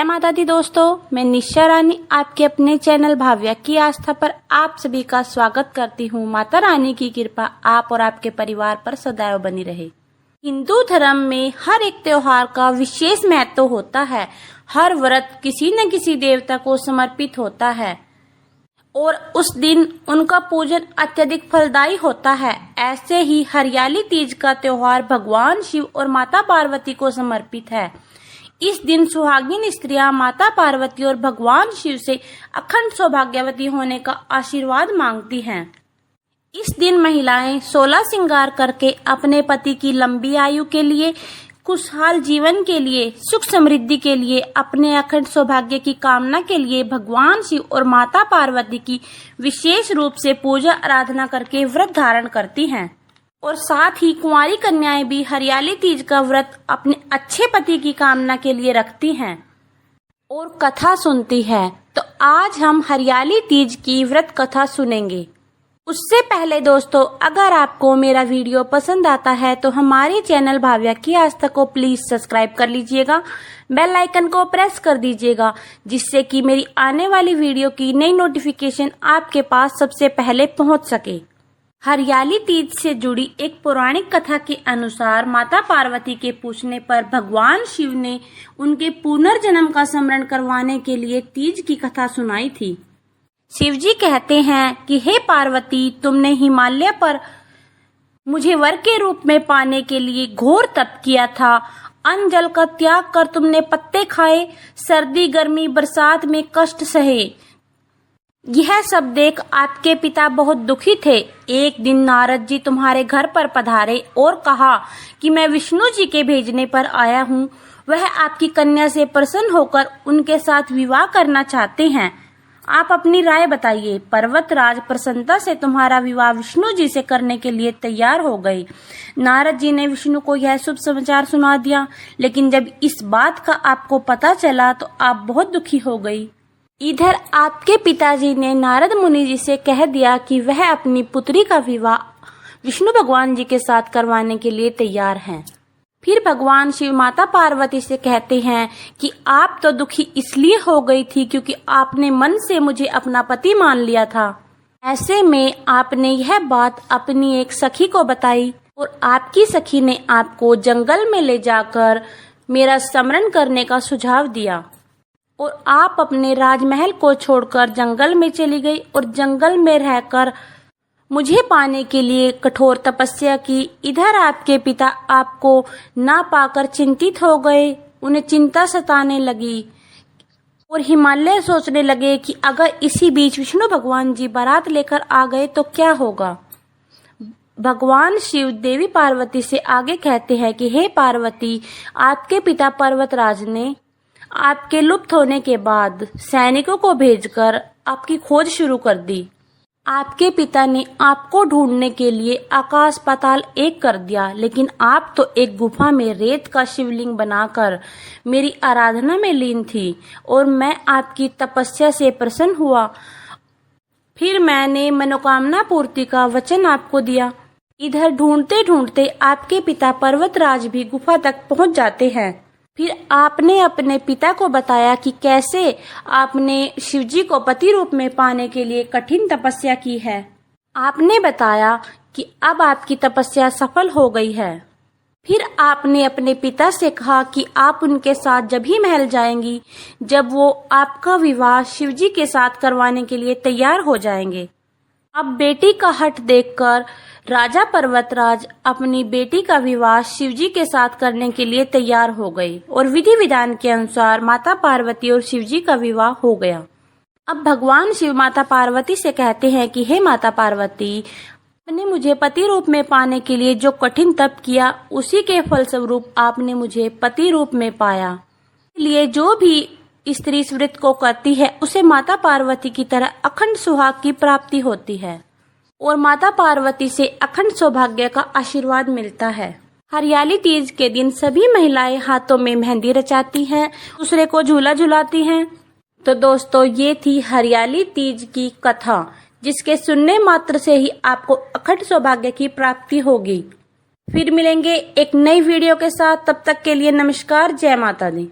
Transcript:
जय माता दी दोस्तों, मैं निशा रानी आपके अपने चैनल भाव्या की आस्था पर आप सभी का स्वागत करती हूँ। माता रानी की कृपा आप और आपके परिवार पर सदैव बनी रहे। हिंदू धर्म में हर एक त्योहार का विशेष महत्व होता है। हर व्रत किसी न किसी देवता को समर्पित होता है और उस दिन उनका पूजन अत्यधिक फलदायी होता है। ऐसे ही हरियाली तीज का त्योहार भगवान शिव और माता पार्वती को समर्पित है। इस दिन सुहागिन स्त्रियां माता पार्वती और भगवान शिव से अखंड सौभाग्यवती होने का आशीर्वाद मांगती हैं। इस दिन महिलाएं 16 श्रृंगार करके अपने पति की लंबी आयु के लिए, खुशहाल जीवन के लिए, सुख समृद्धि के लिए, अपने अखंड सौभाग्य की कामना के लिए भगवान शिव और माता पार्वती की विशेष रूप से पूजा आराधना करके व्रत धारण करती हैं। और साथ ही कुंवारी कन्याएं भी हरियाली तीज का व्रत अपने अच्छे पति की कामना के लिए रखती हैं और कथा सुनती है। तो आज हम हरियाली तीज की व्रत कथा सुनेंगे। उससे पहले दोस्तों, अगर आपको मेरा वीडियो पसंद आता है तो हमारे चैनल भाव्या की आस्था को प्लीज सब्सक्राइब कर लीजिएगा, बेल आइकन को प्रेस कर दीजिएगा, जिससे कि मेरी आने वाली वीडियो की नई नोटिफिकेशन आपके पास सबसे पहले पहुंच सके। हरियाली तीज से जुड़ी एक पौराणिक कथा के अनुसार माता पार्वती के पूछने पर भगवान शिव ने उनके पुनर्जन्म का स्मरण करवाने के लिए तीज की कथा सुनाई थी। शिव जी कहते हैं कि हे पार्वती, तुमने हिमालय पर मुझे वर के रूप में पाने के लिए घोर तप किया था। अन्न जल का त्याग कर तुमने पत्ते खाए, सर्दी गर्मी बरसात में कष्ट सहे। यह सब देख आपके पिता बहुत दुखी थे। एक दिन नारद जी तुम्हारे घर पर पधारे और कहा कि मैं विष्णु जी के भेजने पर आया हूँ। वह आपकी कन्या से प्रसन्न होकर उनके साथ विवाह करना चाहते हैं। आप अपनी राय बताइए। पर्वतराज प्रसन्नता से तुम्हारा विवाह विष्णु जी से करने के लिए तैयार हो गए। नारद जी ने विष्णु को यह शुभ समाचार सुना दिया, लेकिन जब इस बात का आपको पता चला तो आप बहुत दुखी हो गई। इधर आपके पिताजी ने नारद मुनि जी से कह दिया कि वह अपनी पुत्री का विवाह विष्णु भगवान जी के साथ करवाने के लिए तैयार हैं। फिर भगवान शिव माता पार्वती से कहते हैं कि आप तो दुखी इसलिए हो गई थी क्योंकि आपने मन से मुझे अपना पति मान लिया था। ऐसे में आपने यह बात अपनी एक सखी को बताई और आपकी सखी ने आपको जंगल में ले जाकर मेरा स्मरण करने का सुझाव दिया और आप अपने राजमहल को छोड़कर जंगल में चली गई और जंगल में रहकर मुझे पाने के लिए कठोर तपस्या की। इधर आपके पिता आपको ना पाकर चिंतित हो गए। उन्हें चिंता सताने लगी और हिमालय सोचने लगे कि अगर इसी बीच विष्णु भगवान जी बारात लेकर आ गए तो क्या होगा। भगवान शिव देवी पार्वती से आगे कहते हैं कि हे पार्वती, आपके पिता पर्वतराज ने आपके लुप्त होने के बाद सैनिकों को भेजकर आपकी खोज शुरू कर दी। आपके पिता ने आपको ढूंढने के लिए आकाश पाताल एक कर दिया, लेकिन आप तो एक गुफा में रेत का शिवलिंग बनाकर मेरी आराधना में लीन थी और मैं आपकी तपस्या से प्रसन्न हुआ। फिर मैंने मनोकामना पूर्ति का वचन आपको दिया। इधर ढूंढते ढूंढते आपके पिता पर्वतराज भी गुफा तक पहुंच जाते हैं। फिर आपने अपने पिता को बताया कि कैसे आपने शिवजी को पति रूप में पाने के लिए कठिन तपस्या की है। आपने बताया कि अब आपकी तपस्या सफल हो गई है। फिर आपने अपने पिता से कहा कि आप उनके साथ जब ही महल जाएंगी जब वो आपका विवाह शिवजी के साथ करवाने के लिए तैयार हो जाएंगे। अब बेटी का हठ देखकर राजा पर्वतराज अपनी बेटी का विवाह शिवजी के साथ करने के लिए तैयार हो गए और विधि विधान के अनुसार माता पार्वती और शिवजी का विवाह हो गया। अब भगवान शिव माता पार्वती से कहते हैं कि हे माता पार्वती, आपने मुझे पति रूप में पाने के लिए जो कठिन तप किया उसी के फलस्वरूप आपने मुझे पति रूप में पाया। इसलिए जो भी स्त्री इस व्रत को करती है उसे माता पार्वती की तरह अखंड सुहाग की प्राप्ति होती है और माता पार्वती से अखंड सौभाग्य का आशीर्वाद मिलता है। हरियाली तीज के दिन सभी महिलाएं हाथों में मेहंदी रचाती हैं, दूसरे को झूला झुलाती हैं। तो दोस्तों, ये थी हरियाली तीज की कथा, जिसके सुनने मात्र से ही आपको अखंड सौभाग्य की प्राप्ति होगी। फिर मिलेंगे एक नई वीडियो के साथ। तब तक के लिए नमस्कार। जय माता दी।